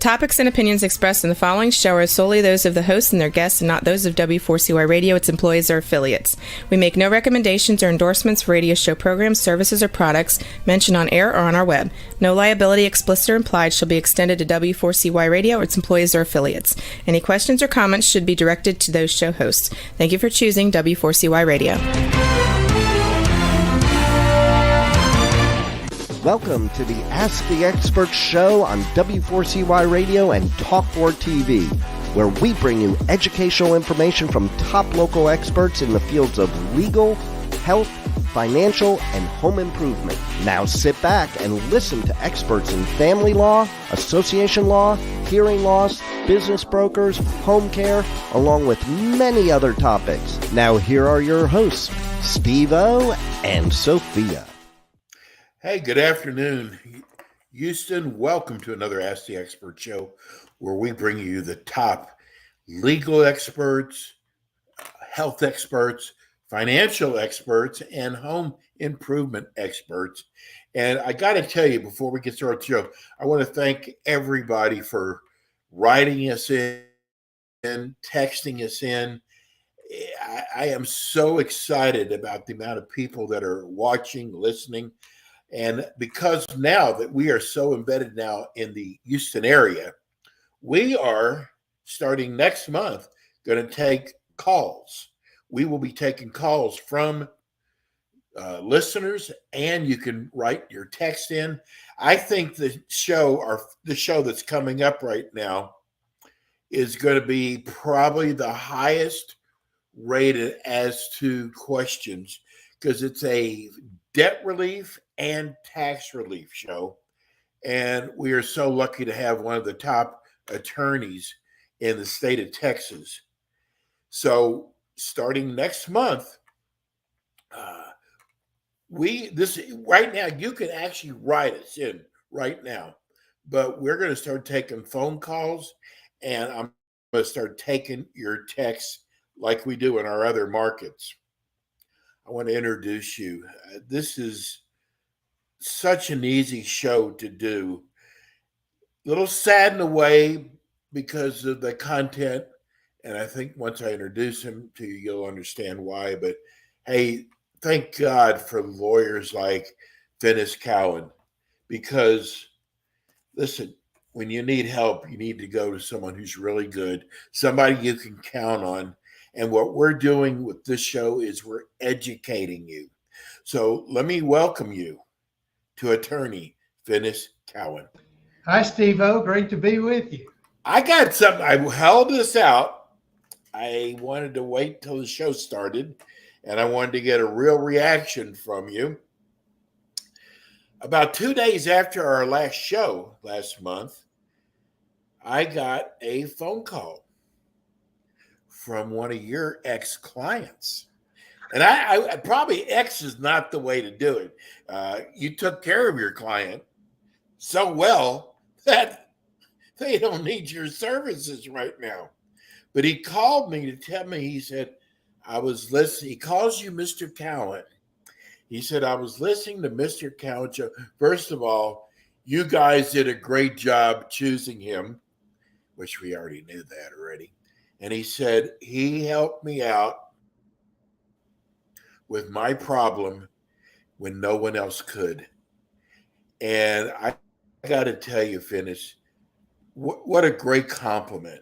topics and opinions expressed in the following show are solely those of the hosts and their guests and not those of W4CY Radio, its employees, or affiliates. We make no recommendations or endorsements for radio show programs, services, or products mentioned on air or on our web. No liability, explicit or implied, shall be extended to W4CY Radio or its employees or affiliates. Any questions or comments should be directed to those show hosts. Thank you for choosing W4CY Radio. Welcome to the Ask the Expert show on W4CY Radio and Talk4 TV, where we bring you educational information from top local experts in the fields of legal, health, financial, and home improvement. Now sit back and listen to experts in family law, association law, hearing loss, business brokers, home care, along with many other topics. Now here are your hosts, Steve-O and Sophia. Hey, good afternoon, Houston. Welcome to another Ask the Expert show where we bring you the top legal experts, health experts, financial experts, and home improvement experts. And I got to tell you, before we get started with the show, I want to thank everybody for writing us in, texting us in. I am so excited about the amount of people that are watching, listening. And because now that we are so embedded now in the Houston area, we are starting next month going to take calls. We will be taking calls from listeners, and you can write your text in. I think the show that's coming up right now is going to be probably the highest rated as to questions because it's a debt relief and tax relief show. And we are so lucky to have one of the top attorneys in the state of Texas. So starting next month, right now, you can actually write us in right now, but we're going to start taking phone calls, and I'm going to start taking your texts like we do in our other markets. I want to introduce you. This is such an easy show to do. A little sad in a way because of the content, and I think once I introduce him to you, you'll understand why. But hey, thank God for lawyers like Dennis Cowan, because listen, when you need help, you need to go to someone who's really good, somebody you can count on. And what we're doing with this show is we're educating you. So let me welcome you to attorney Dennis Cowan. Hi, Steve-O. Great to be with you. I got something. I held this out. I wanted to wait till the show started, and I wanted to get a real reaction from you. About 2 days after our last show last month, I got a phone call from one of your ex-clients. And I probably ex is not the way to do it. You took care of your client so well that they don't need your services right now. But he called me to tell me, he said, I was listening. He calls you Mr. Cowan. He said, I was listening to Mr. Cowan. First of all, you guys did a great job choosing him, which we already knew that already. And he said, he helped me out with my problem when no one else could. And I got to tell you, Finis, what a great compliment.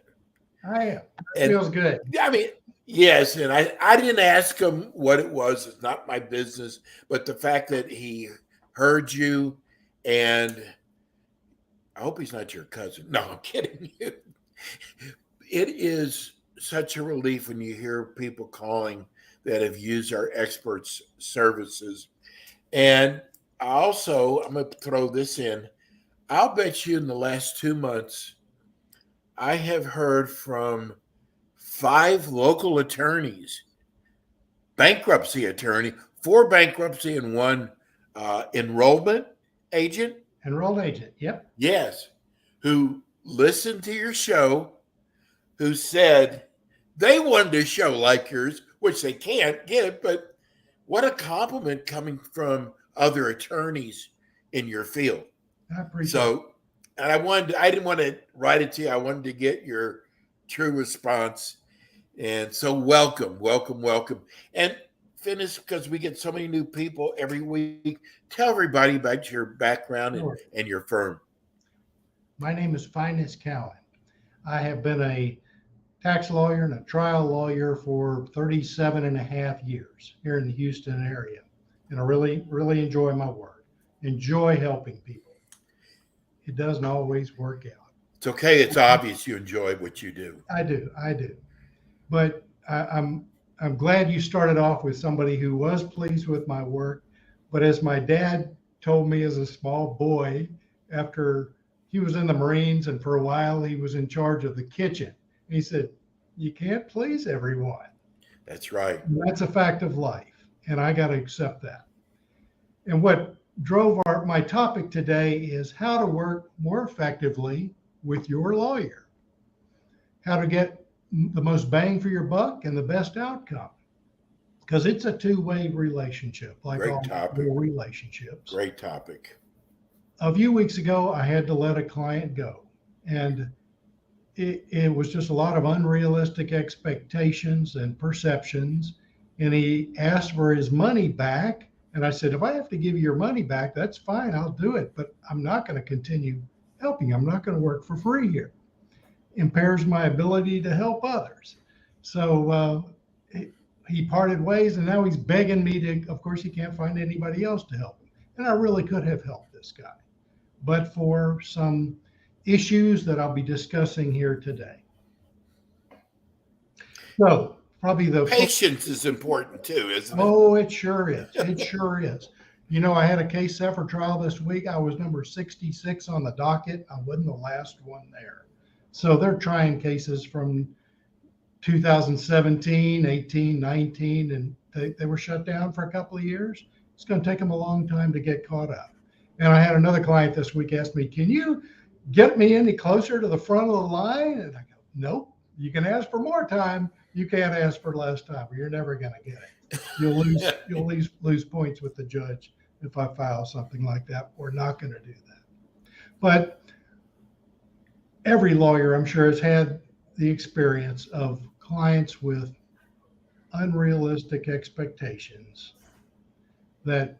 It feels good. I mean, yes. And I didn't ask him what it was. It's not my business. But the fact that he heard you, and I hope he's not your cousin. No, I'm kidding you. It is such a relief when you hear people calling that have used our experts' services. And I'm going to throw this in. I'll bet you in the last 2 months, I have heard from 5 local attorneys, bankruptcy attorney, 4 bankruptcy and 1 enrollment agent. Enrolled agent, yep. Yes, who listened to your show, who said they wanted a show like yours, which they can't get, but what a compliment coming from other attorneys in your field. I appreciate it. So And I didn't want to write it to you. I wanted to get your true response. And so welcome, welcome, welcome. And finish, because we get so many new people every week. Tell everybody about your background Sure. and your firm. My name is Finance Cowan. I have been a tax lawyer and a trial lawyer for 37 and a half years here in the Houston area. And I really, really enjoy my work, enjoy helping people. It doesn't always work out. It's okay. It's obvious you enjoy what you do. I do. But I'm glad you started off with somebody who was pleased with my work. But as my dad told me as a small boy, after he was in the Marines and for a while he was in charge of the kitchen, he said, "You can't please everyone." That's right. And that's a fact of life, and I got to accept that. And what drove my topic today is how to work more effectively with your lawyer, how to get the most bang for your buck and the best outcome, because it's a two-way relationship, like Great all topic. relationships. Great topic. A few weeks ago, I had to let a client go, and it was just a lot of unrealistic expectations and perceptions. And he asked for his money back. And I said, if I have to give you your money back, that's fine. I'll do it. But I'm not going to continue helping you. I'm not going to work for free here. Impairs my ability to help others. So he parted ways, and now he's begging me to, of course, he can't find anybody else to help him. And I really could have helped this guy, but for some issues that I'll be discussing here today. So probably the patience is important too, isn't it? Oh, it sure is. It sure is. You know, I had a case set for trial this week. I was number 66 on the docket. I wasn't the last one there. So they're trying cases from 2017, 18, 19, and they were shut down for a couple of years. It's going to take them a long time to get caught up. And I had another client this week ask me, "Can you get me any closer to the front of the line?" And I go, "Nope. You can ask for more time. You can't ask for less time. You're never going to get it. You'll lose points with the judge if I file something like that. We're not going to do that." But every lawyer, I'm sure, has had the experience of clients with unrealistic expectations that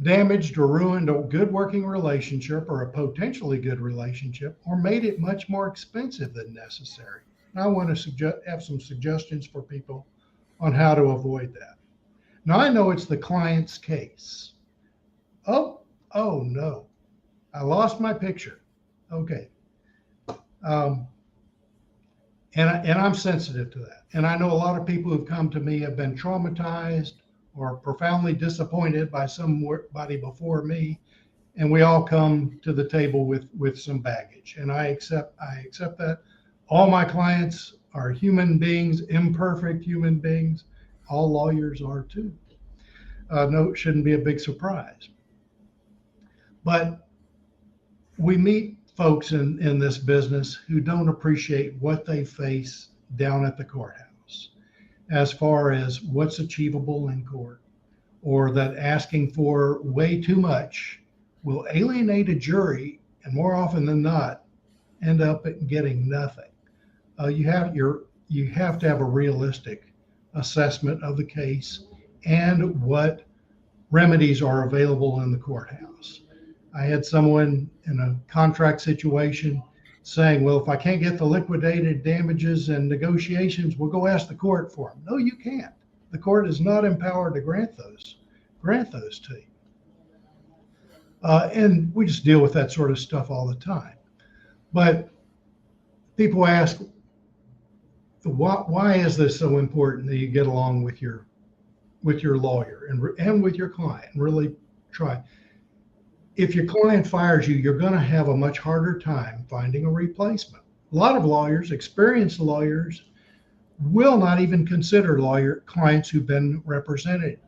damaged or ruined a good working relationship or a potentially good relationship, or made it much more expensive than necessary. And I want to have some suggestions for people on how to avoid that. Now, I know it's the client's case. Oh no, I lost my picture. Okay. And I'm sensitive to that. And I know a lot of people who've come to me have been traumatized or profoundly disappointed by somebody before me. And we all come to the table with some baggage. And I accept that. All my clients are human beings, imperfect human beings. All lawyers are too. No, it shouldn't be a big surprise. But we meet folks in this business who don't appreciate what they face down at the courthouse as far as what's achievable in court, or that asking for way too much will alienate a jury, and more often than not end up getting nothing. You have to have a realistic assessment of the case and what remedies are available in the courthouse. I had someone in a contract situation saying, "Well, if I can't get the liquidated damages and negotiations, we'll go ask the court for them." No, you can't. The court is not empowered to grant those to you. And we just deal with that sort of stuff all the time. But people ask, why is this so important that you get along with your lawyer and with your client and really try? If your client fires you, you're going to have a much harder time finding a replacement. A lot of lawyers, experienced lawyers, will not even consider clients who've been represented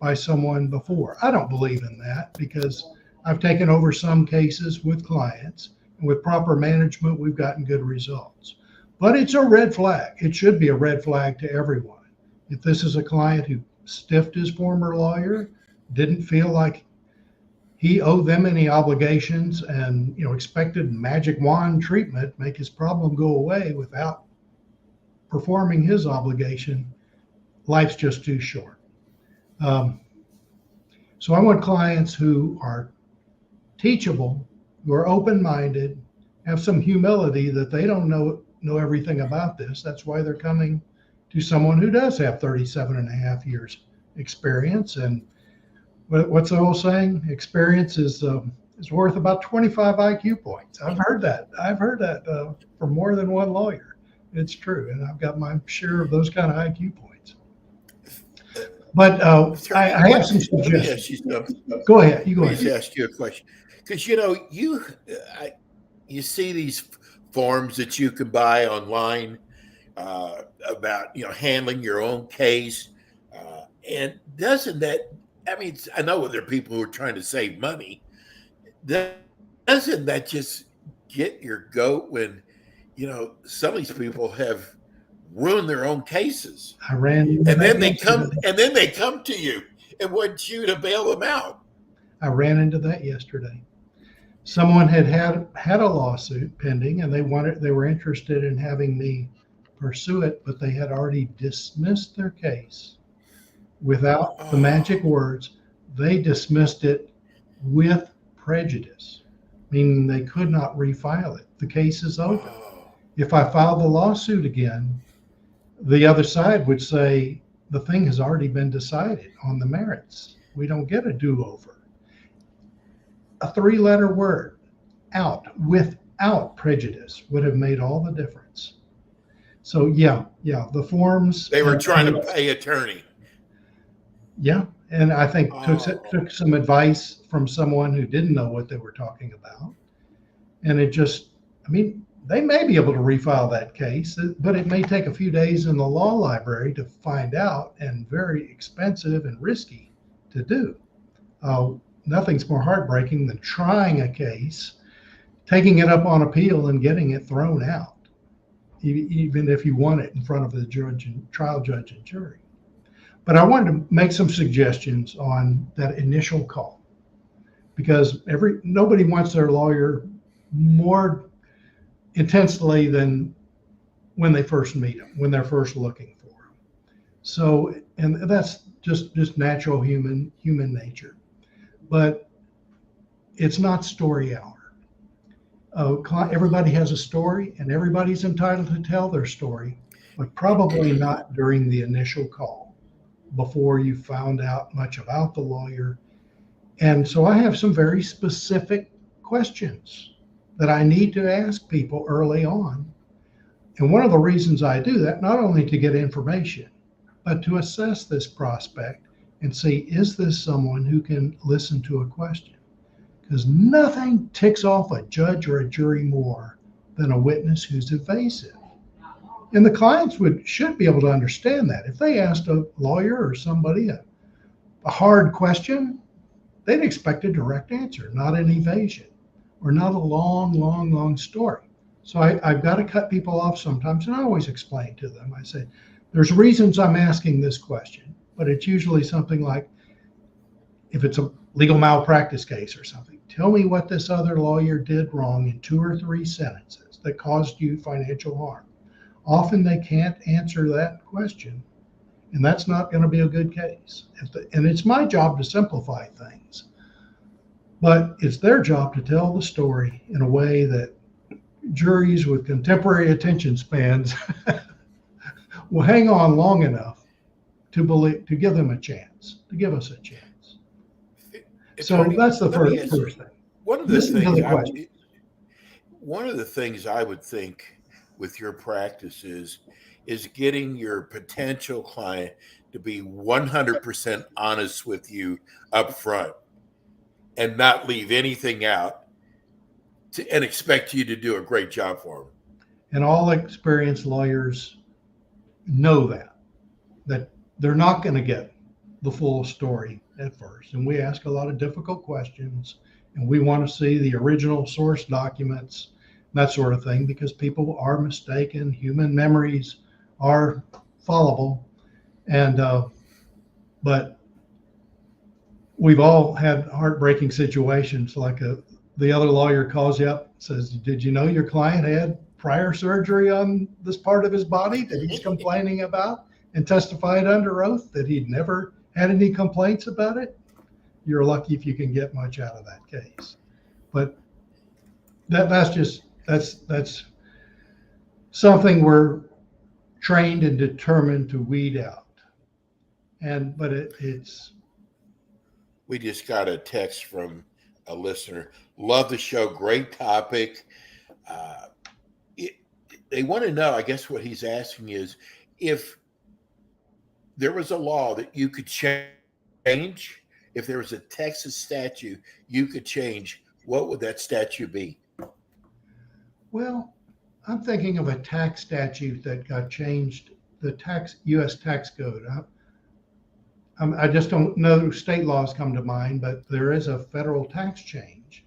by someone before. I don't believe in that, because I've taken over some cases with clients, and with proper management, we've gotten good results. But it's a red flag. It should be a red flag to everyone. If this is a client who stiffed his former lawyer, didn't feel like he owed them any obligations and expected magic wand treatment make his problem go away without performing his obligation. Life's just too short. So I want clients who are teachable, who are open-minded, have some humility that they don't know everything about this. That's why they're coming to someone who does have 37 and a half years experience. And what's the old saying? Experience is worth about 25 IQ points. I've heard that from more than one lawyer. It's true, and I've got my share of those kind of IQ points. But I have some suggestions. Go ahead. You go ahead. Let me ask you a question, because you see these forms that you can buy online about handling your own case, and doesn't that? I mean, I know there are people who are trying to save money. Doesn't that just get your goat when some of these people have ruined their own cases? And then they come to you and want you to bail them out. I ran into that yesterday. Someone had a lawsuit pending, and they were interested in having me pursue it, but they had already dismissed their case without the magic words. They dismissed it with prejudice, meaning they could not refile it. The case is over. If I filed the lawsuit again, the other side would say the thing has already been decided on the merits. We don't get a do-over. A 3-letter word, out, without prejudice, would have made all the difference. So yeah, the forms. They were trying to pay attorney. Yeah, and I think took some advice from someone who didn't know what they were talking about. And they may be able to refile that case, but it may take a few days in the law library to find out, and very expensive and risky to do. Nothing's more heartbreaking than trying a case, taking it up on appeal, and getting it thrown out, even if you won it in front of the trial judge and jury. But I wanted to make some suggestions on that initial call, because nobody wants their lawyer more intensely than when they first meet them, when they're first looking for them. So, and that's just natural human nature. But it's not story hour. Everybody has a story, and everybody's entitled to tell their story, but probably not during the initial call, before you found out much about the lawyer. And so I have some very specific questions that I need to ask people early on. And one of the reasons I do that, not only to get information, but to assess this prospect and see, is this someone who can listen to a question? Because nothing ticks off a judge or a jury more than a witness who's evasive. And the clients should be able to understand that. If they asked a lawyer or somebody a hard question, they'd expect a direct answer, not an evasion, or not a long story. So I've got to cut people off sometimes, and I always explain to them. I say, there's reasons I'm asking this question, but it's usually something like, if it's a legal malpractice case or something, tell me what this other lawyer did wrong in 2 or 3 sentences that caused you financial harm. Often they can't answer that question, and that's not going to be a good case. And it's my job to simplify things, but it's their job to tell the story in a way that juries with contemporary attention spans will hang on long enough to give them a chance, to give us a chance. So that's the first thing. One of the things I would think with your practices is getting your potential client to be 100% honest with you up front and not leave anything out and expect you to do a great job for them. And all experienced lawyers know that they're not going to get the full story at first. And we ask a lot of difficult questions, and we want to see the original source documents, that sort of thing, because people are mistaken. Human memories are fallible. And, but we've all had heartbreaking situations like the other lawyer calls you up, says, did you know your client had prior surgery on this part of his body that he's complaining about, and testified under oath that he'd never had any complaints about it? You're lucky if you can get much out of that case. But that's something we're trained and determined to weed out. But it's. We just got a text from a listener. Love the show. Great topic. They want to know, I guess what he's asking is, if there was a law that you could change, if there was a Texas statute you could change, what would that statute be? Well, I'm thinking of a tax statute that got changed, the U.S. tax code. I just don't know, state laws come to mind, but there is a federal tax change.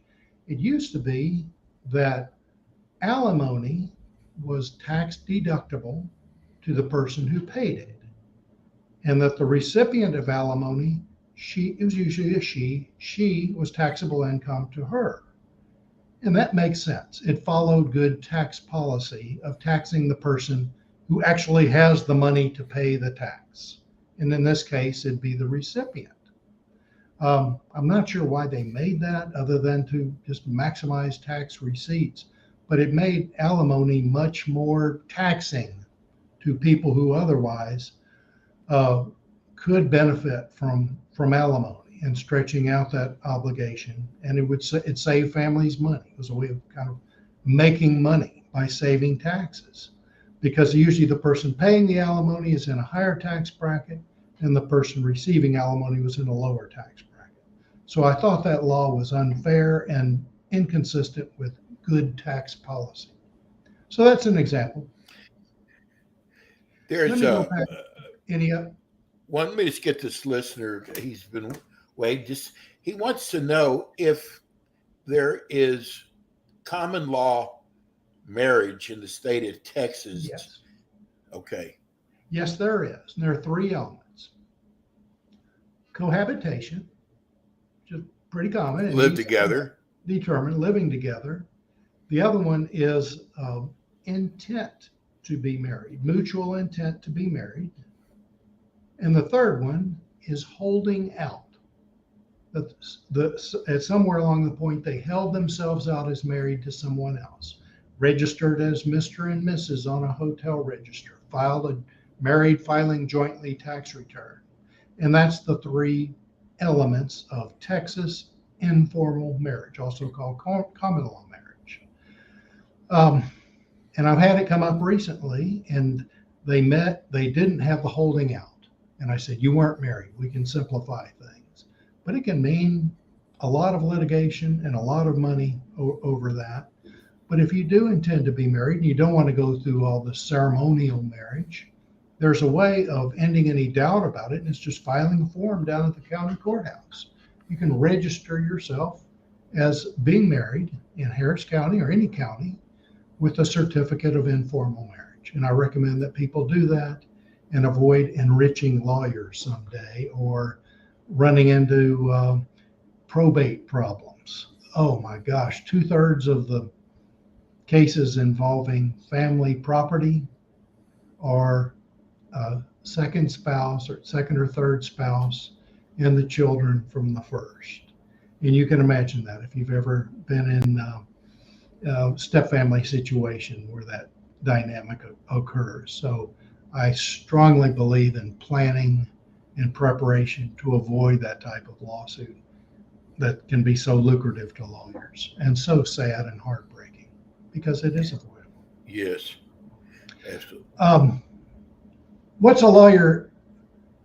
It used to be that alimony was tax deductible to the person who paid it, and that the recipient of alimony, it was usually a she was taxable income to her. And that makes sense. It followed good tax policy of taxing the person who actually has the money to pay the tax. And in this case, it'd be the recipient. I'm not sure why they made that other than to just maximize tax receipts, but it made alimony much more taxing to people who otherwise could benefit from alimony and stretching out that obligation. And it'd save families money. It was a way of kind of making money by saving taxes, because usually the person paying the alimony is in a higher tax bracket and the person receiving alimony was in a lower tax bracket. So I thought that law was unfair and inconsistent with good tax policy. So that's an example. There's any let me just get this listener. He's been waiting. He wants to know if there is common law marriage in the state of Texas. Yes. Okay. Yes, there is. And there are three elements. Cohabitation, which is pretty common. Live together. Determined, living together. The other one is intent to be married, mutual intent to be married. And the third one is holding out. Somewhere along the point, they held themselves out as married to someone else, registered as Mr. and Mrs. on a hotel register, filed a married filing jointly tax return. And that's the three elements of Texas informal marriage, also called common law marriage. And I've had it come up recently, and they met, they didn't have the holding out. And I said, you weren't married. We can simplify things. But it can mean a lot of litigation and a lot of money over that. But if you do intend to be married and you don't want to go through all the ceremonial marriage, there's a way of ending any doubt about it, and it's just filing a form down at the county courthouse. You can register yourself as being married in Harris County or any county with a certificate of informal marriage. And I recommend that people do that and avoid enriching lawyers someday or running into probate problems. Oh my gosh, 2/3 of the cases involving family property are second spouse or second or third spouse and the children from the first. And you can imagine that if you've ever been in a step-family situation where that dynamic occurs. So I strongly believe in planning and preparation to avoid that type of lawsuit that can be so lucrative to lawyers and so sad and heartbreaking, because it is avoidable. Yes, absolutely. What's a lawyer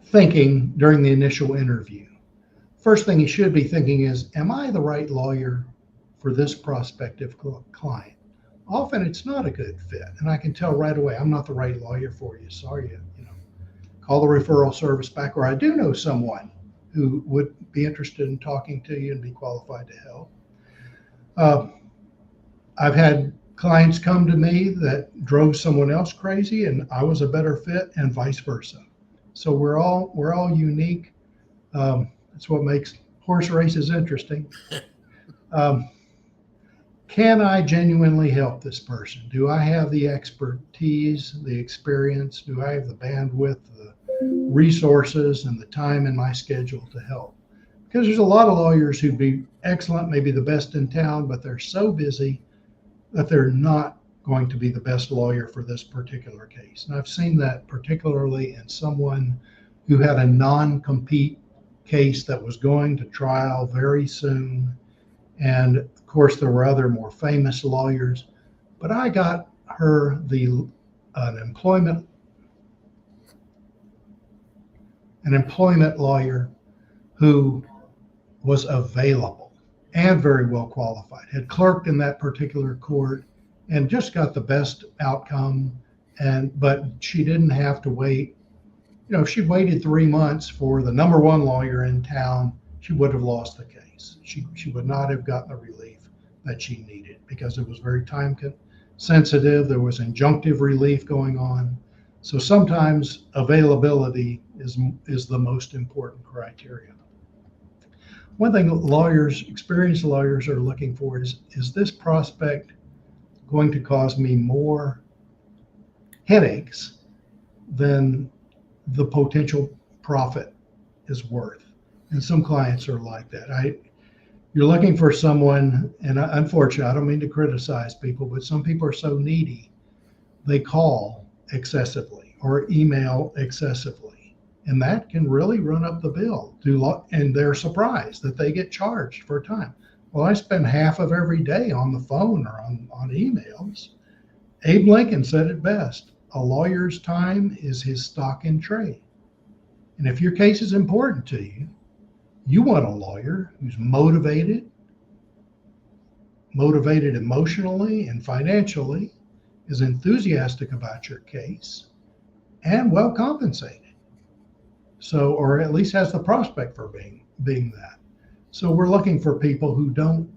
thinking during the initial interview? First thing he should be thinking is, am I the right lawyer for this prospective client? Often it's not a good fit, and I can tell right away, I'm not the right lawyer for you. Sorry, call the referral service back, or I do know someone who would be interested in talking to you and be qualified to help. I've had clients come to me that drove someone else crazy, and I was a better fit, and vice versa. So we're all unique. That's what makes horse race is interesting. Um, can I genuinely help this person? Do I have the expertise, the experience? Do I have the bandwidth, the resources, and the time in my schedule to help? Because there's a lot of lawyers who'd be excellent, maybe the best in town, but they're so busy that they're not going to be the best lawyer for this particular case. And I've seen that particularly in someone who had a non-compete case that was going to trial very soon. And of course, there were other more famous lawyers, but I got her an employment lawyer who was available and very well qualified, had clerked in that particular court and just got the best outcome. But she didn't have to wait. You know, if she waited 3 months for the number one lawyer in town, she would have lost the case. She would not have gotten the relief that she needed because it was very time sensitive. There was injunctive relief going on. So sometimes availability is the most important criteria. One thing experienced lawyers are looking for is this prospect going to cause me more headaches than the potential profit is worth? And some clients are like that. You're looking for someone, and unfortunately, I don't mean to criticize people, but some people are so needy, they call excessively or email excessively. And that can really run up the bill. And they're surprised that they get charged for time. Well, I spend half of every day on the phone or on emails. Abe Lincoln said it best: a lawyer's time is his stock in trade. And if your case is important to you, you want a lawyer who's motivated emotionally and financially, is enthusiastic about your case, and well compensated. So, or at least has the prospect for being that. So we're looking for people who don't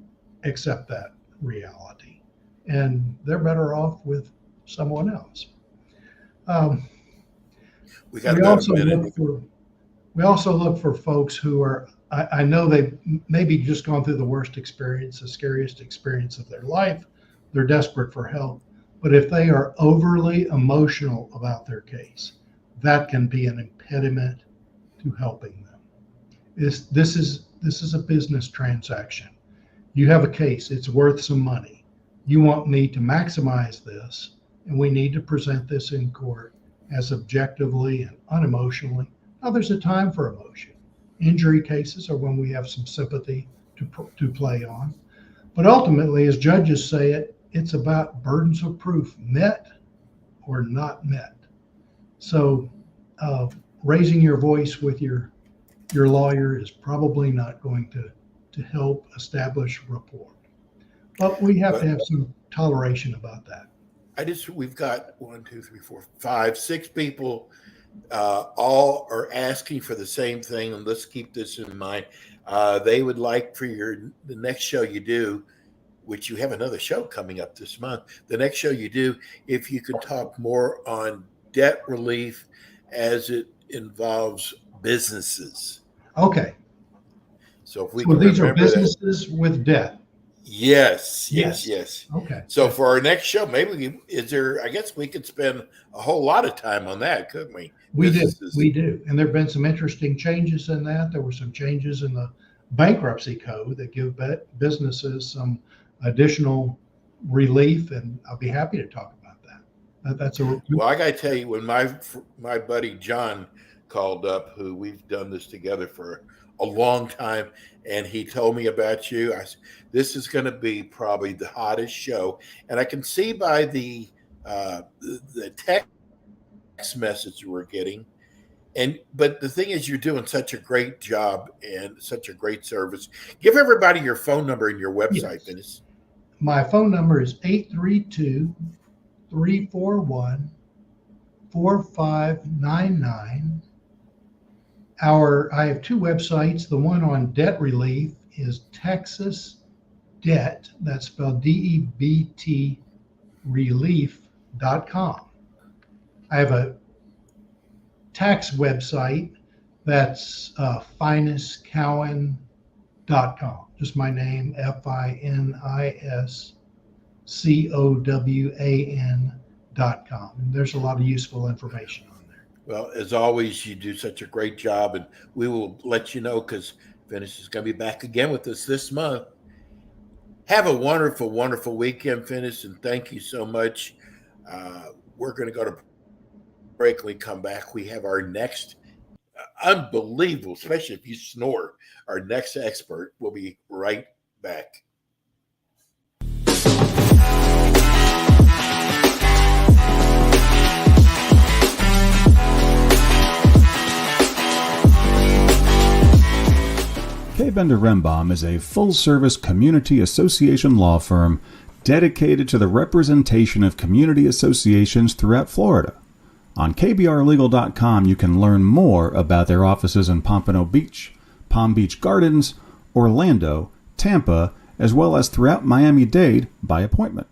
accept that reality, and they're better off with someone else. We also look for folks who are, I know they've maybe just gone through the worst experience, the scariest experience of their life. They're desperate for help. But if they are overly emotional about their case, that can be an impediment to helping them. This is a business transaction. You have a case, it's worth some money. You want me to maximize this, and we need to present this in court as objectively and unemotionally. Now, there's a time for emotion. Injury cases are when we have some sympathy to play on. But ultimately, as judges say it, it's about burdens of proof, met or not met. So raising your voice with your lawyer is probably not going to help establish rapport. But we have to have some toleration about that. We've got 6 people, all are asking for the same thing, and let's keep this in mind. They would like for the next show you do, which you have another show coming up this month. The next show you do, if you could talk more on debt relief as it involves businesses. Okay. So these are businesses with debt. Yes. Okay. So for our next show, I guess we could spend a whole lot of time on that, couldn't we? We do. And there have been some interesting changes in that. There were some changes in the bankruptcy code that give businesses some additional relief, and I'll be happy to talk about that. Well, I got to tell you, when my buddy John called up, who we've done this together for a long time, and he told me about you, I said, this is going to be probably the hottest show. And I can see by the text message we're getting. But the thing is, you're doing such a great job and such a great service. Give everybody your phone number and your website, Dennis. My phone number is 832-341-4599. I have 2 websites. The one on debt relief is Texas Debt, that's spelled DEBT, relief.com. I have a tax website that's finestcowan.com. Just my name, FINISCOWAN.com. And there's a lot of useful information on there. Well, as always, you do such a great job, and we will let you know because Finis is going to be back again with us this month. Have a wonderful, wonderful weekend, Finis, and thank you so much. We're going to go to break. When we come back, we have our next unbelievable, especially if you snore, our next expert. We'll be right back. K. Bender Rembaum is a full-service community association law firm dedicated to the representation of community associations throughout Florida. On kbrlegal.com, you can learn more about their offices in Pompano Beach, Palm Beach Gardens, Orlando, Tampa, as well as throughout Miami-Dade by appointment.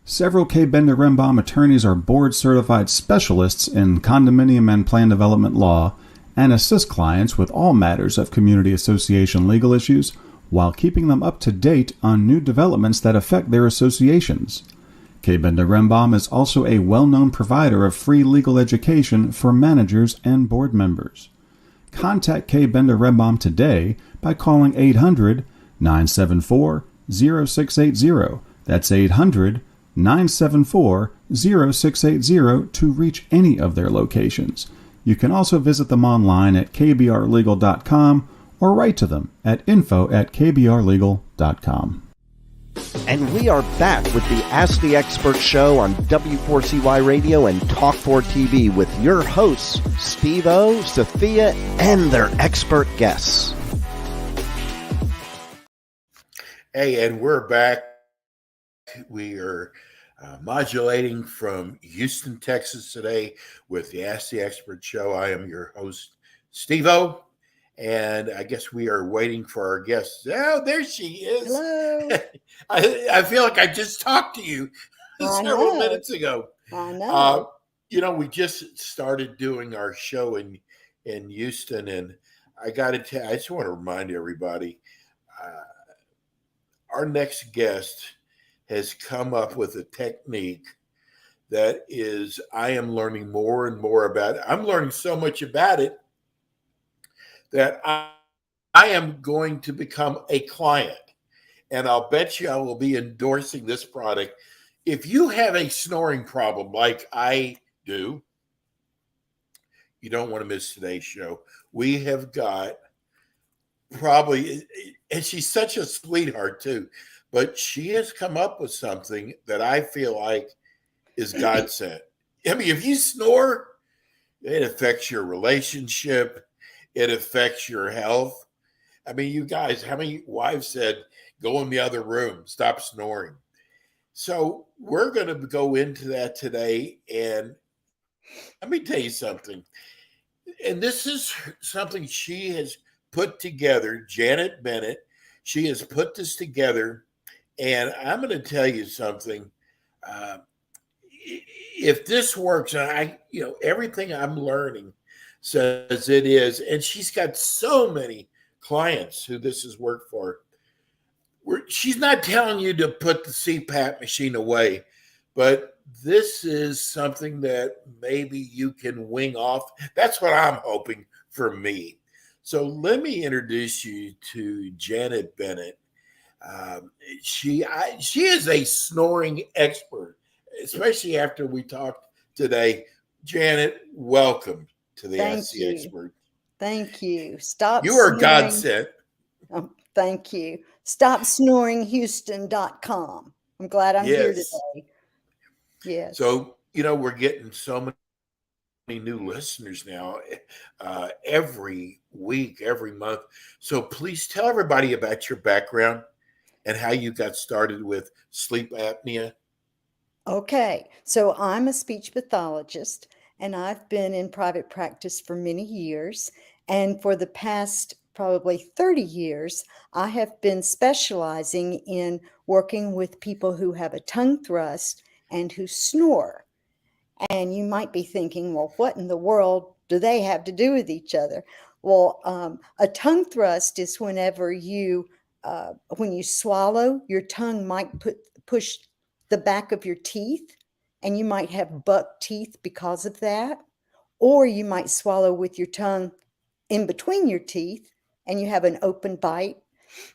Several K. Bender Rembaum attorneys are board-certified specialists in condominium and plan development law and assist clients with all matters of community association legal issues while keeping them up to date on new developments that affect their associations. K. Bender Rembaum is also a well-known provider of free legal education for managers and board members. Contact K. Bender Rembaum today by calling 800-974-0680. That's 800-974-0680 to reach any of their locations. You can also visit them online at kbrlegal.com or write to them at info@kbrlegal.com. And we are back with the Ask the Expert show on W4CY Radio and Talk4 TV with your hosts, Steve-O, Sophia, and their expert guests. Hey, and we're back. We are modulating from Houston, Texas today with the Ask the Expert show. I am your host, Steve-O, and I guess we are waiting for our guests. Oh, there she is. Hello. I feel like I just talked to you several minutes ago. I know. We just started doing our show in Houston, and I got to tell you, I just want to remind everybody, our next guest has come up with a technique that is, I am learning more and more about it. I'm learning so much about it that I am going to become a client. And I'll bet you I will be endorsing this product. If you have a snoring problem like I do, you don't want to miss today's show. We have got probably, and she's such a sweetheart too, but she has come up with something that I feel like is God sent. I mean, if you snore, it affects your relationship. It affects your health. I mean, you guys, how many wives said, go in the other room, stop snoring? So we're going to go into that today. And let me tell you something. And this is something she has put together, Janet Bennett. She has put this together. And I'm going to tell you something. If this works, everything I'm learning says it is. And she's got so many clients who this has worked for. She's not telling you to put the CPAP machine away, but this is something that maybe you can wing off. That's what I'm hoping for me. So let me introduce you to Janet Bennett. She is a snoring expert, especially after we talked today. Janet, welcome to the Ask the Expert. Thank you. You are God sent. Oh, thank you. StopSnoringHouston.com. I'm glad I'm here today. Yes. So, we're getting so many new listeners now every week, every month. So please tell everybody about your background and how you got started with sleep apnea. Okay. So I'm a speech pathologist, and I've been in private practice for many years. And for the past probably 30 years, I have been specializing in working with people who have a tongue thrust and who snore. And you might be thinking, well, what in the world do they have to do with each other? Well, a tongue thrust is whenever when you swallow, your tongue might push the back of your teeth, and you might have buck teeth because of that. Or you might swallow with your tongue in between your teeth, and you have an open bite.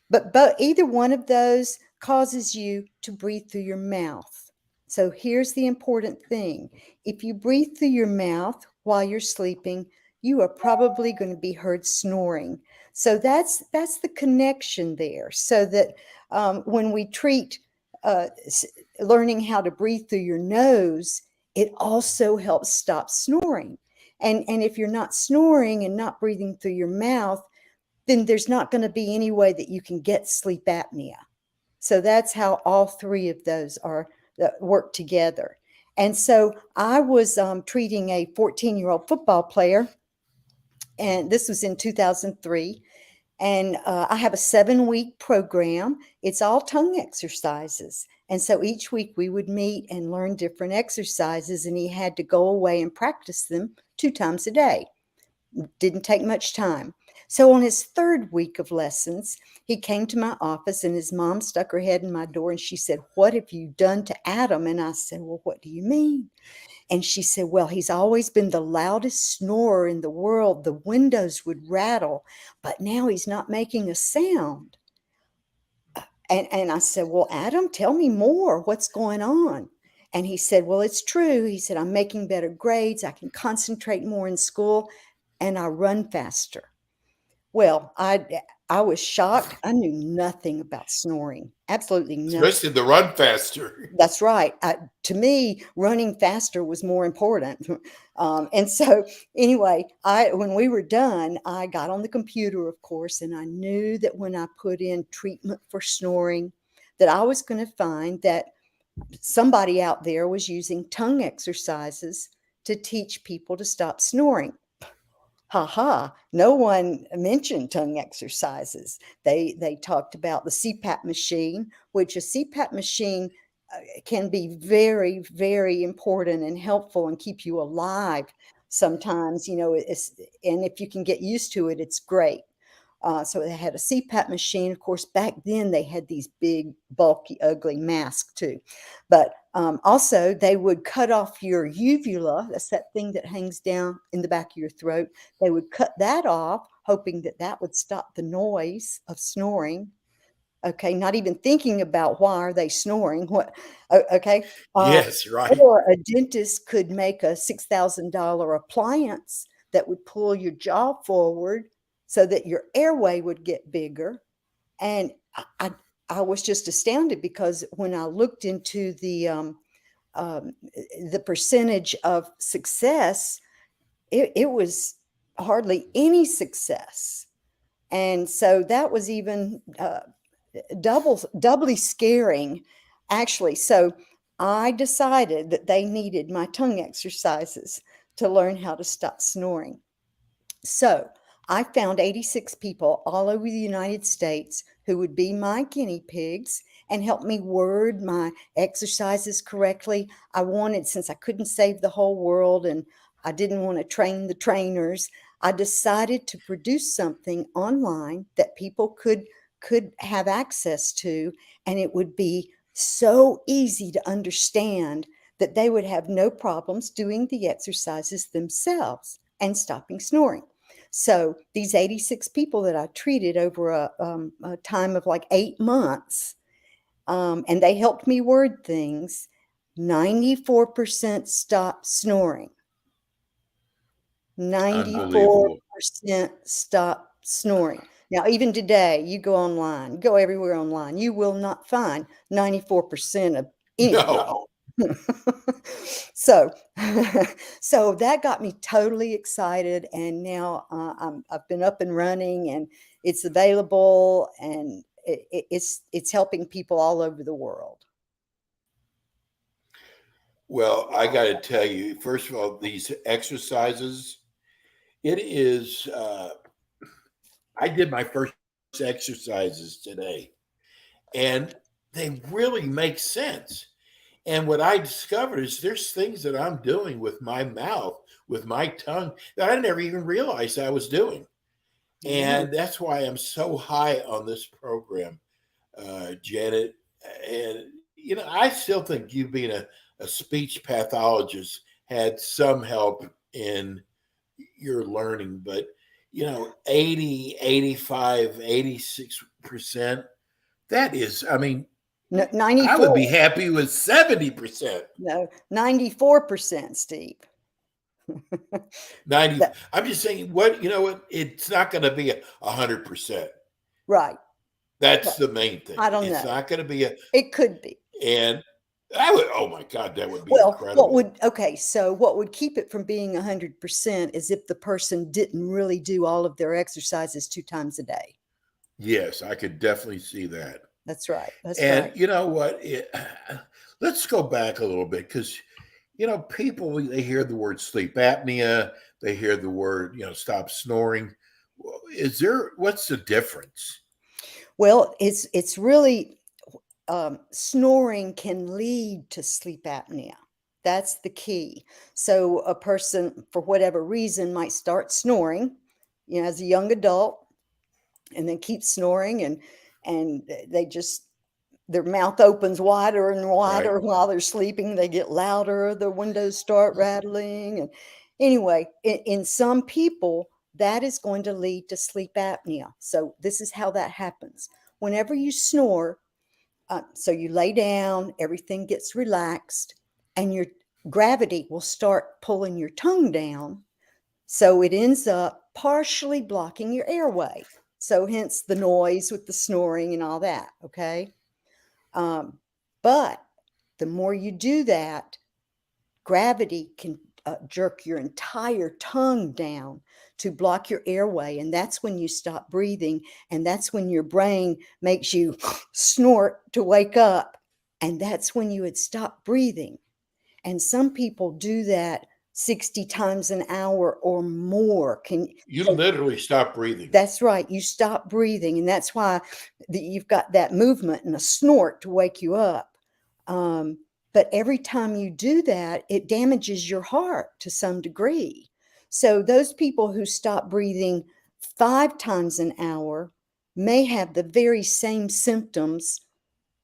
But either one of those causes you to breathe through your mouth. So here's the important thing. If you breathe through your mouth while you're sleeping, you are probably going to be heard snoring. So that's the connection there. So that when we treat learning how to breathe through your nose, it also helps stop snoring. And if you're not snoring and not breathing through your mouth, then there's not going to be any way that you can get sleep apnea. So that's how all three of those work together. And so I was treating a 14-year-old football player, and this was in 2003. And I have a 7-week program. It's all tongue exercises. And so each week we would meet and learn different exercises, and he had to go away and practice them 2 times a day. Didn't take much time. So on his 3rd week of lessons, he came to my office, and his mom stuck her head in my door, and she said, "What have you done to Adam?" And I said, "Well, what do you mean?" And she said, "Well, he's always been the loudest snorer in the world. The windows would rattle, but now he's not making a sound." And I said, "Well, Adam, tell me more. What's going on?" And he said, "Well, it's true." He said, "I'm making better grades. I can concentrate more in school, and I run faster." Well, I was shocked. I knew nothing about snoring. Absolutely nothing. Especially the run faster. That's right. To me, running faster was more important. And so anyway, when we were done, I got on the computer, of course, and I knew that when I put in treatment for snoring, that I was going to find that somebody out there was using tongue exercises to teach people to stop snoring. No one mentioned tongue exercises. They talked about the CPAP machine, which a CPAP machine can be very, very important and helpful and keep you alive sometimes, and if you can get used to it, it's great. So they had a CPAP machine. Of course, back then they had these big, bulky, ugly masks too. But also they would cut off your uvula. That's that thing that hangs down in the back of your throat. They would cut that off, hoping that that would stop the noise of snoring. Okay, not even thinking about why are they snoring. Okay. Yes, right. Or a dentist could make a $6,000 appliance that would pull your jaw forward so that your airway would get bigger. And I was just astounded, because when I looked into the percentage of success, it was hardly any success. And so that was even doubly scaring, actually. So I decided that they needed my tongue exercises to learn how to stop snoring. So I found 86 people all over the United States who would be my guinea pigs and help me word my exercises correctly. I wanted, since I couldn't save the whole world and I didn't want to train the trainers, I decided to produce something online that people could have access to, and it would be so easy to understand that they would have no problems doing the exercises themselves and stopping snoring. So these 86 people that I treated over a time of like 8 months, and they helped me word things, 94% stopped snoring. 94% stop snoring. Now, even today, you go online, go everywhere online, you will not find 94% of anything. No. So, so that got me totally excited, and now I've been up and running, and it's available, and it's helping people all over the world. Well, I got to tell you, first of all, these exercises, it is, I did my first exercises today, and they really make sense. And what I discovered is there's things that I'm doing with my mouth, with my tongue, that I never even realized I was doing. Mm. And that's why I'm so high on this program, Janet. And, I still think you being a speech pathologist had some help in your learning, but, 80, 85, 86%, that is, I mean, No, I would 94. be happy with 70%. No, 94%, Steve. 90. That, I'm just saying what, it's not going to be 100%. right. That's But the main thing. I don't It's know. not going to be It could be. and I would, oh my God, that would be Well, incredible. so what would keep it from being 100% is if the person didn't really do all of their exercises 2 times a day. Yes, I could definitely see that. That's right. That's And right. you know what? Let's go back a little bit because, people, they hear the word sleep apnea, they hear the word, stop snoring. What's the difference? Well, it's really snoring can lead to sleep apnea. That's the key. So a person, for whatever reason, might start snoring, as a young adult, and then keep snoring, and they just their mouth opens wider and Right. wider while they're sleeping. They get louder. The windows start rattling, and anyway, in some people, that is going to lead to sleep apnea. So this is how that happens. Whenever you snore, so you lay down, everything gets relaxed, and your gravity will start pulling your tongue down. So it ends up partially blocking your airway. So hence the noise with the snoring and all that. Okay. But the more you do that, gravity can jerk your entire tongue down to block your airway. And that's when you stop breathing. And that's when your brain makes you snort to wake up. And that's when you would stop breathing. And some people do that 60 times an hour or more. You literally stop breathing. That's right. You stop breathing. And that's why you've got that movement and a snort to wake you up. But every time you do that, it damages your heart to some degree. So those people who stop breathing 5 times an hour may have the very same symptoms,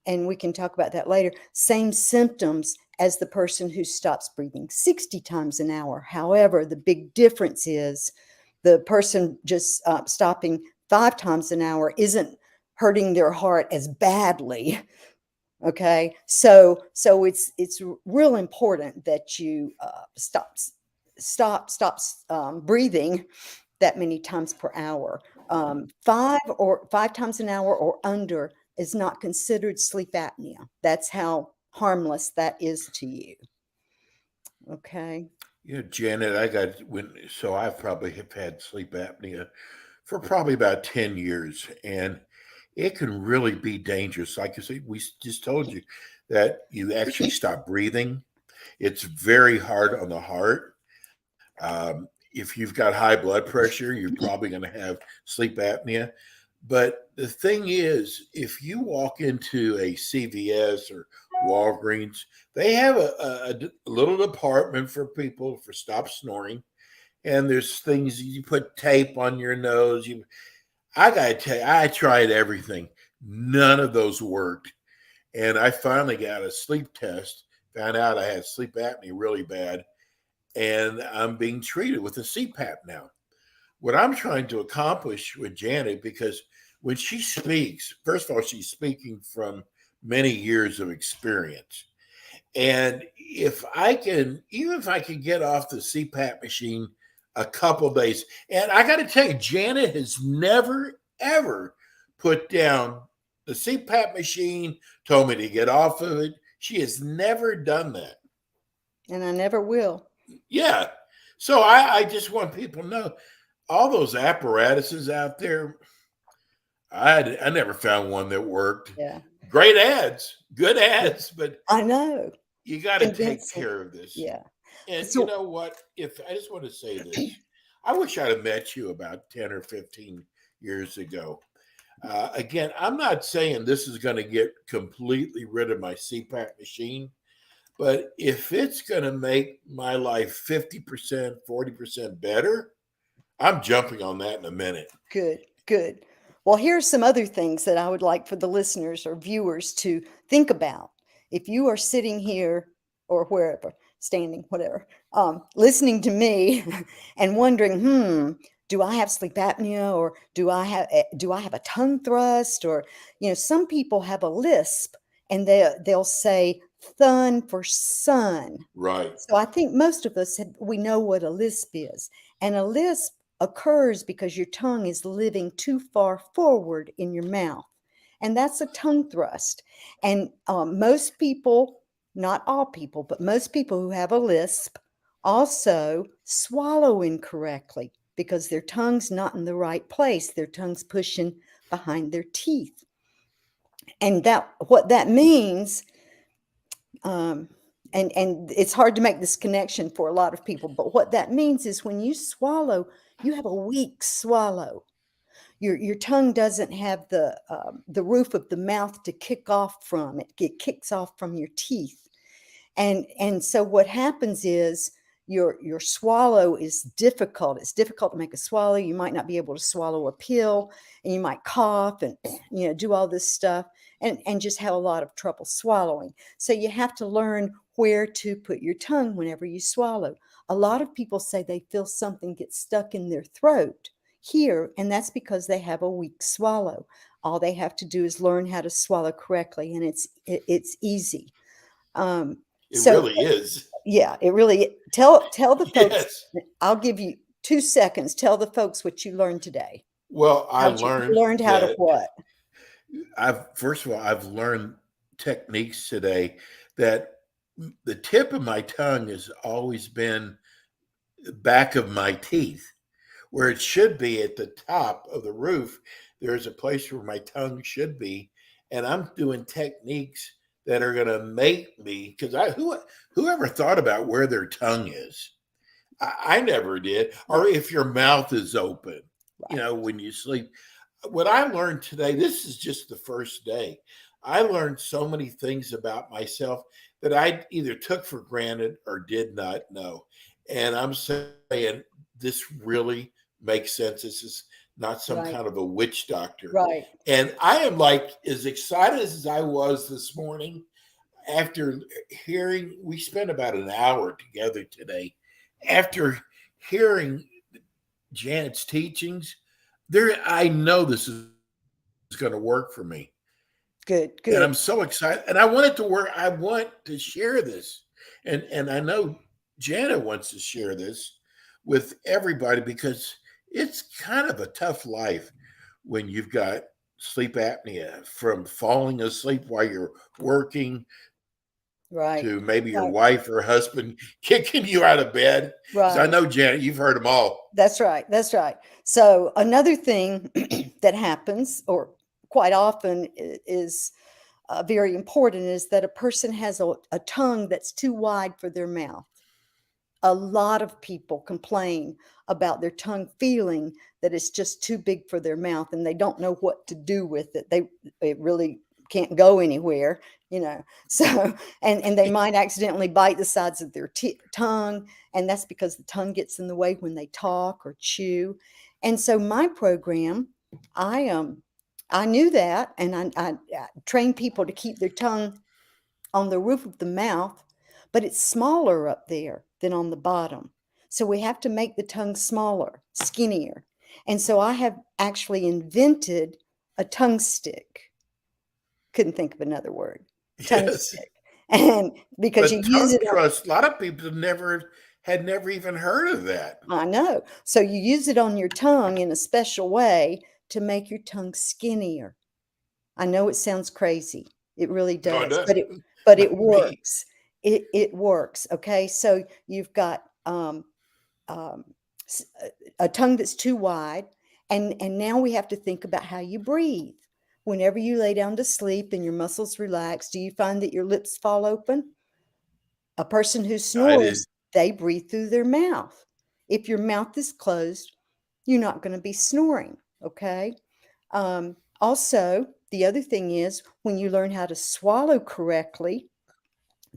and we can talk about that later, same symptoms as the person who stops breathing 60 times an hour. However, the big difference is the person just stopping 5 times an hour isn't hurting their heart as badly. Okay, so it's real important that you stop breathing that many times per hour. 5 times an hour or under is not considered sleep apnea. That's how harmless that is to you. Okay. Janet, I probably have had sleep apnea for probably about 10 years, and it can really be dangerous. Like you said, we just told you that you actually stop breathing. It's very hard on the heart. If you've got high blood pressure, you're probably going to have sleep apnea. But the thing is, if you walk into a CVS or Walgreens, they have a little department for people for stop snoring. And there's things you put tape on your nose. I got to tell you, I tried everything. None of those worked. And I finally got a sleep test, found out I had sleep apnea really bad. And I'm being treated with a CPAP now. What I'm trying to accomplish with Janet, because when she speaks, first of all, she's speaking from many years of experience. And even if I can get off the CPAP machine a couple days, and I got to tell you, Janet has never, ever put down the CPAP machine, told me to get off of it. She has never done that. And I never will. Yeah. So I just want people to know all those apparatuses out there. I never found one that worked. Yeah. Great ads, good ads, but I know. you got to take Convincing. care of this. Yeah. And So- you know what? If I just want to say this, I wish I'd have met you about 10 or 15 years ago. Again, I'm not saying this is going to get completely rid of my CPAP machine, But if it's going to make my life 50%, 40% better, I'm jumping on that in a minute. Good, good. Well, here's some other things that I would like for the listeners or viewers to think about. If you are sitting here or wherever, standing, whatever, listening to me and wondering, do I have sleep apnea, or do I have a tongue thrust, or some people have a lisp and they'll say thun for sun. Right. So I think most of us we know what a lisp is, and a lisp occurs because your tongue is living too far forward in your mouth. And that's a tongue thrust. And most people, not all people, but most people who have a lisp also swallow incorrectly because their tongue's not in the right place. Their tongue's pushing behind their teeth. And what that means, and it's hard to make this connection for a lot of people, but what that means is when you swallow, you have a weak swallow. Your tongue doesn't have the roof of the mouth to kick off from. It kicks off from your teeth. And so what happens is your swallow is difficult. It's difficult to make a swallow. You might not be able to swallow a pill, and you might cough and do all this stuff and just have a lot of trouble swallowing. So you have to learn where to put your tongue whenever you swallow. A lot of people say they feel something get stuck in their throat here, and that's because they have a weak swallow. All they have to do is learn how to swallow correctly, and it's easy. It So really is. yeah, it really tell the folks. Yes. I'll give you 2 seconds. Tell the folks what you learned today. Well, I You learned how to that what? First of all, I've learned techniques today that the tip of my tongue has always been the back of my teeth, where it should be at the top of the roof. There's a place where my tongue should be, and I'm doing techniques that are going to make me, because whoever thought about where their tongue is? I never did. Or if your mouth is open, Right. when you sleep. What I learned today, this is just the first day. I learned so many things about myself that I either took for granted or did not know. And I'm saying this really makes sense. This is not some Right. kind of a witch doctor. Right. And I am like as excited as I was this morning after hearing, we spent about an hour together today. After hearing Janet's teachings, I know this is going to work for me. Good. And I'm so excited. And I want it to work. I want to share this. And I know Janet wants to share this with everybody because it's kind of a tough life when you've got sleep apnea, from falling asleep while you're working Right. to maybe your Right. wife or husband kicking you out of bed. Because I Right. know, Janet, you've heard them all. That's right. That's right. So another thing that happens, or quite often is very important, is that a person has a tongue that's too wide for their mouth. A lot of people complain about their tongue feeling that it's just too big for their mouth, and they don't know what to do with it. It really can't go anywhere, So, and they might accidentally bite the sides of their tongue, and that's because the tongue gets in the way when they talk or chew. And so my program, I knew that, and I train people to keep their tongue on the roof of the mouth, but it's smaller up there than on the bottom. So we have to make the tongue smaller, skinnier. And so I have actually invented a tongue stick. Couldn't think of another word. Tongue Yes. stick. And because But you use tongue it trust, a lot of people had never even heard of that. I know. So you use it on your tongue in a special way to make your tongue skinnier. I know it sounds crazy. It really No, does, no, but it not me. works. It works. Okay. So you've got um, a tongue that's too wide, and now we have to think about how you breathe. Whenever you lay down to sleep and your muscles relax, do you find that your lips fall open? A person who I did. snores, they breathe through their mouth. If your mouth is closed, you're not going to be snoring. Okay. Also, the other thing is when you learn how to swallow correctly,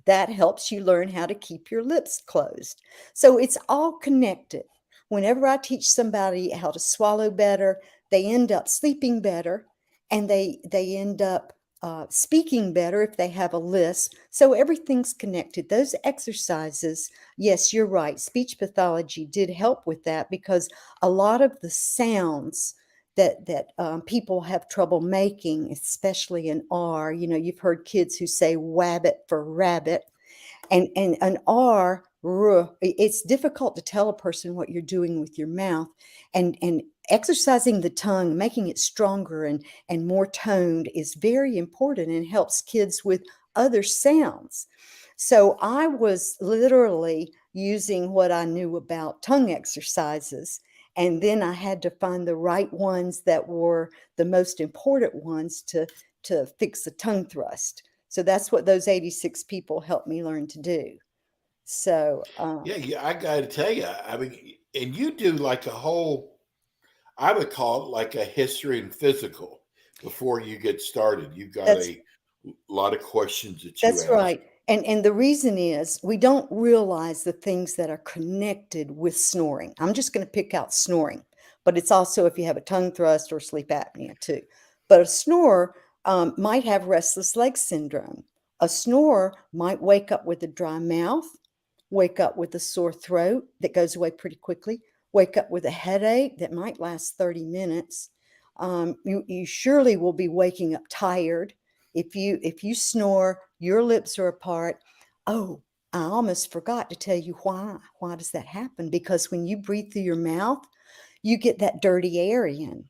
That helps you learn how to keep your lips closed. So it's all connected. Whenever I teach somebody how to swallow better, they end up sleeping better, and they end up speaking better if they have a lisp. So everything's connected. Those exercises, yes, you're right. Speech pathology did help with that, because a lot of the sounds that people have trouble making, especially in R. You know, you've heard kids who say wabbit for rabbit, and an R, it's difficult to tell a person what you're doing with your mouth, and exercising the tongue, making it stronger and more toned is very important and helps kids with other sounds. So I was literally using what I knew about tongue exercises, and then I had to find the right ones that were the most important ones to fix the tongue thrust. So that's what those 86 people helped me learn to do. So, Yeah, I got to tell you, I mean, and you do like a whole, I would call it like a history and physical before you get started. You've got that's a lot of questions that you that's ask. right. And the reason is we don't realize the things that are connected with snoring. I'm just going to pick out snoring, but it's also if you have a tongue thrust or sleep apnea too. But a snorer might have restless leg syndrome. A snorer might wake up with a dry mouth, wake up with a sore throat that goes away pretty quickly, wake up with a headache that might last 30 minutes. You surely will be waking up tired. If you snore, your lips are apart. Oh, I almost forgot to tell you why. Why does that happen? Because when you breathe through your mouth, you get that dirty air in,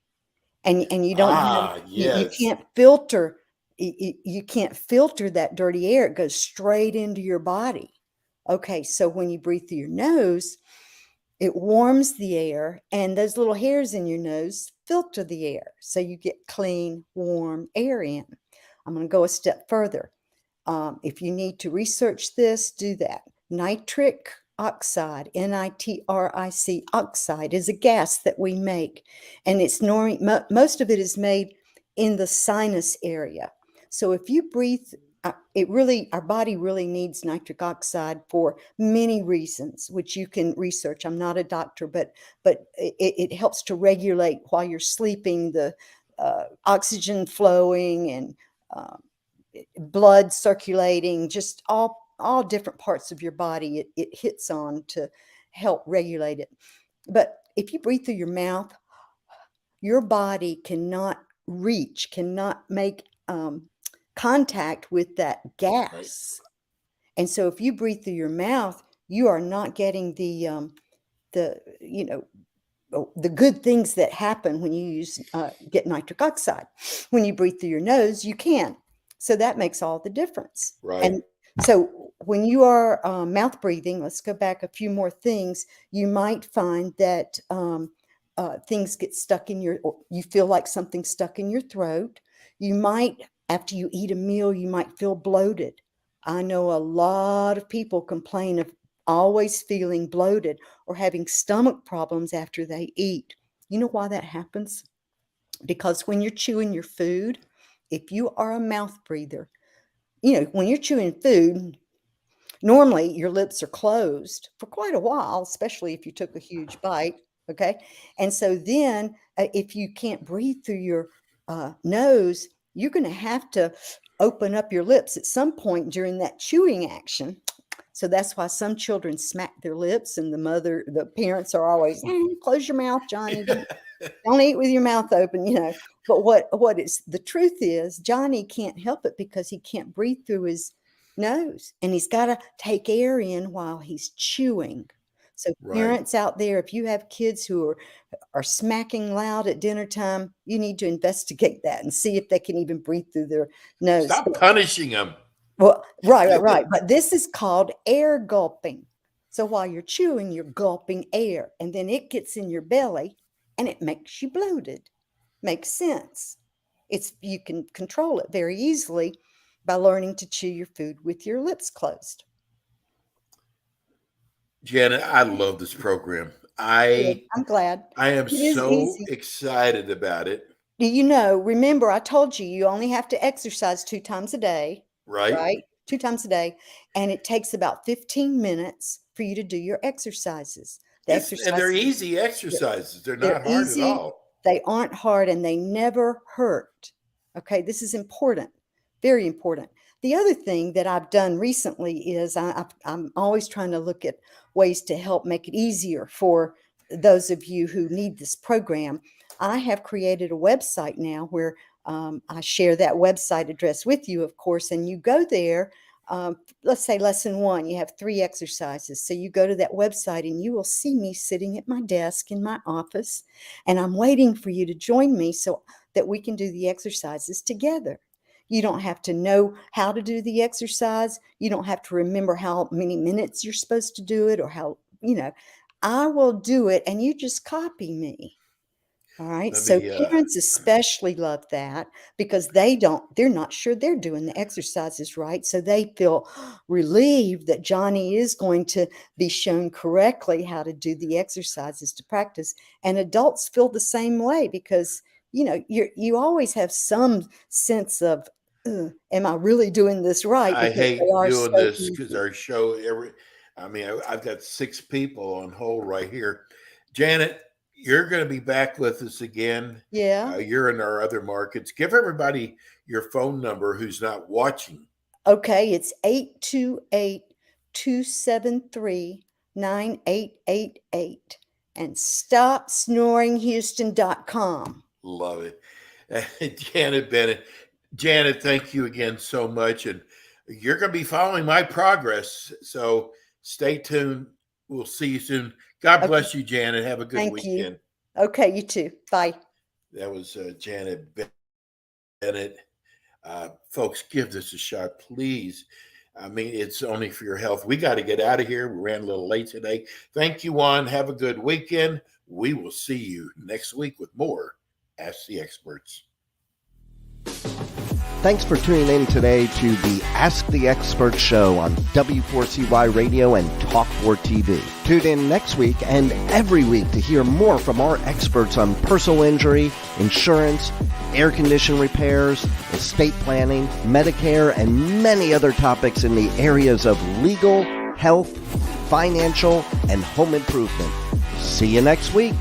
and you don't have Ah, you yes. can't filter you can't filter that dirty air. It goes straight into your body. Okay, so when you breathe through your nose, it warms the air, and those little hairs in your nose filter the air. So you get clean, warm air in. I'm going to go a step further. If you need to research this, do that. Nitric oxide, nitric oxide, is a gas that we make, and it's most of it is made in the sinus area. So if you breathe, our body really needs nitric oxide for many reasons, which you can research. I'm not a doctor, but it helps to regulate while you're sleeping the oxygen flowing and blood circulating, just all different parts of your body it hits on to help regulate it. But if you breathe through your mouth, your body cannot make contact with that Right. gas. And so if you breathe through your mouth, you are not getting the the good things that happen when you get nitric oxide. When you breathe through your nose, you can. So that makes all the difference. Right. And so when you are mouth breathing, let's go back a few more things. You might find that things get stuck or you feel like something's stuck in your throat. You might, after you eat a meal, you might feel bloated. I know a lot of people complain of always feeling bloated or having stomach problems after they eat. You know why that happens? Because when you're chewing your food, if you are a mouth breather, when you're chewing food, normally your lips are closed for quite a while, especially if you took a huge bite. Okay. And so then if you can't breathe through your nose, you're going to have to open up your lips at some point during that chewing action. So that's why some children smack their lips, and the parents are always, close your mouth, Johnny. Don't eat with your mouth open. But what is the truth is, Johnny can't help it because he can't breathe through his nose, and he's got to take air in while he's chewing. So Right. parents out there, if you have kids who are smacking loud at dinner time, you need to investigate that and see if they can even breathe through their nose. Stop punishing them. Well, right. But this is called air gulping. So while you're chewing, you're gulping air, and then it gets in your belly and it makes you bloated. Makes sense. You can control it very easily by learning to chew your food with your lips closed. Janet, I love this program. Good. I I'm glad. I am It is so easy. excited about it. Remember I told you only have to exercise 2 times a day, Right? right? times a day, and it takes about 15 minutes for you to do your exercises. The And they're exercises, easy exercises. They're they're not hard at easy, all. they aren't hard, and they never hurt. Okay, this is important, very important. The other thing that I've done recently is I'm always trying to look at ways to help make it easier for those of you who need this program. I have created a website now where I share that website address with you, of course, and you go there. Let's say lesson 1, you have 3 exercises. So you go to that website and you will see me sitting at my desk in my office, and I'm waiting for you to join me so that we can do the exercises together. You don't have to know how to do the exercise. You don't have to remember how many minutes you're supposed to do it or how, I will do it and you just copy me. All right. Let So me, parents especially love that because they're not sure they're doing the exercises right. So they feel relieved that Johnny is going to be shown correctly how to do the exercises to practice. And adults feel the same way because, you always have some sense of, am I really doing this right? I Because they hate are doing so this because easy. our show, I've got 6 people on hold right here. Janet, you're going to be back with us again. Yeah. You're in our other markets. Give everybody your phone number who's not watching. Okay. It's 828-273-9888 and stopsnoringhouston.com. Love it. Janet Bennett. Janet, thank you again so much. And you're going to be following my progress. So stay tuned. We'll see you soon. God bless you, Janet. Have a good Thank weekend. you. Okay, you too. Bye. That was Janet Bennett. Folks, give this a shot, please. It's only for your health. We got to get out of here. We ran a little late today. Thank you, Juan. Have a good weekend. We will see you next week with more Ask the Experts. Thanks for tuning in today to the Ask the Expert show on W4CY Radio and Talk4 TV. Tune in next week and every week to hear more from our experts on personal injury, insurance, air condition repairs, estate planning, Medicare, and many other topics in the areas of legal, health, financial, and home improvement. See you next week.